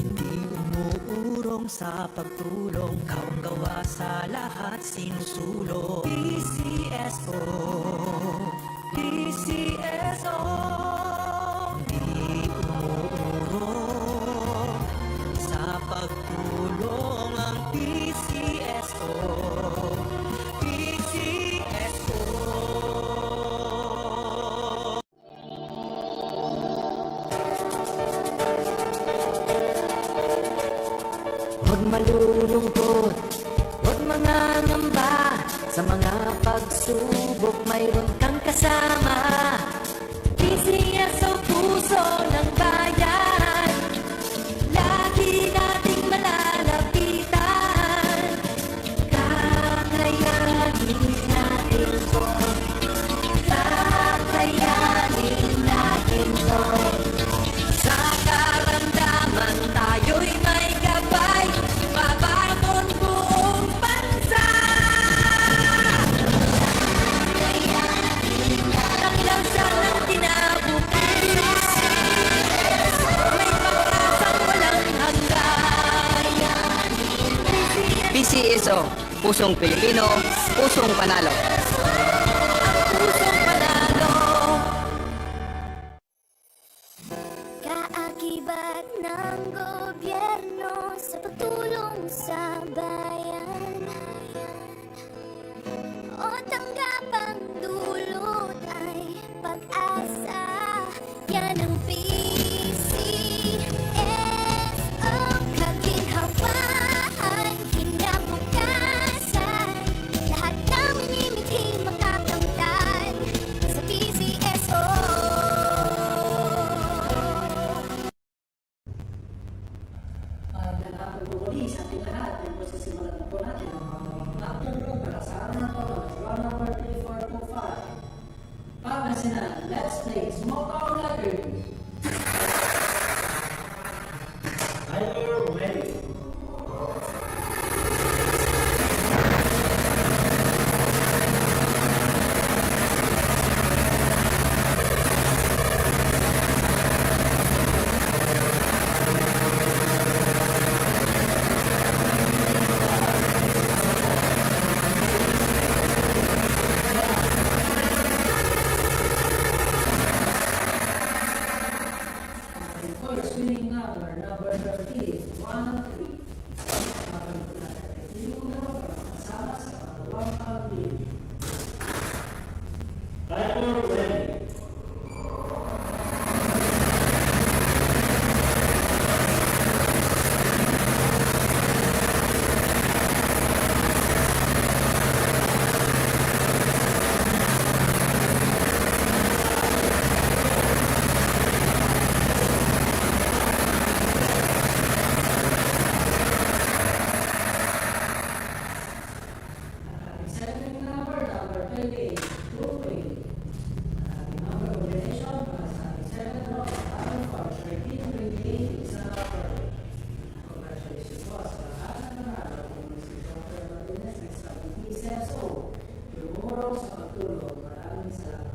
Hindi umuurong sa pagtulong, kawang gawa sa lahat sinusulong. PCSO, PCSO. Hindi umuurong sa pagtulong ang PCSO, PCSO. Huwag malulungkot, huwag mangangamba, sa mga pagsubok mayroon kang kasama. PCSO, puso ng bayan, lagi nating malalapitan. Kakayanin natin to, kakayanin natin to. Sa karamdaman tayo'y may gabay, babangon buong bansa. Lansa ng kinabukasan, may pag-asang walang hanggan. PCSO, pusong Pilipino, pusong panalo. Pusong panalo. Kaakibat ng gobyerno sa pagtulong sa bayan, o tanggapang dulot ay pag-asa. Yan ang PCSO, kaginhawaan, kinabukasan. Lahat ng mimithing makakamtan sa PCSO. Magandang hapon po muli sa ating lahat. Yan po sisimulan na po natin ang mga upload para sa araw na po ng round number 3425. Pangasinan, let's play Small Town Record. Are you ready? First winning number 13, 1-3. Makaroon po natin ang number para kasama sa pangalawang pag-win. Are you ready? Second number 28, 2-3. Number combination para sa ating second row sa ating for 13-28 isa na per. Congratulations po sa lahat ng nanalo kung si Dr. Martinez next sa PCSO. Tumuro sa pagtulong. Maraming salamat.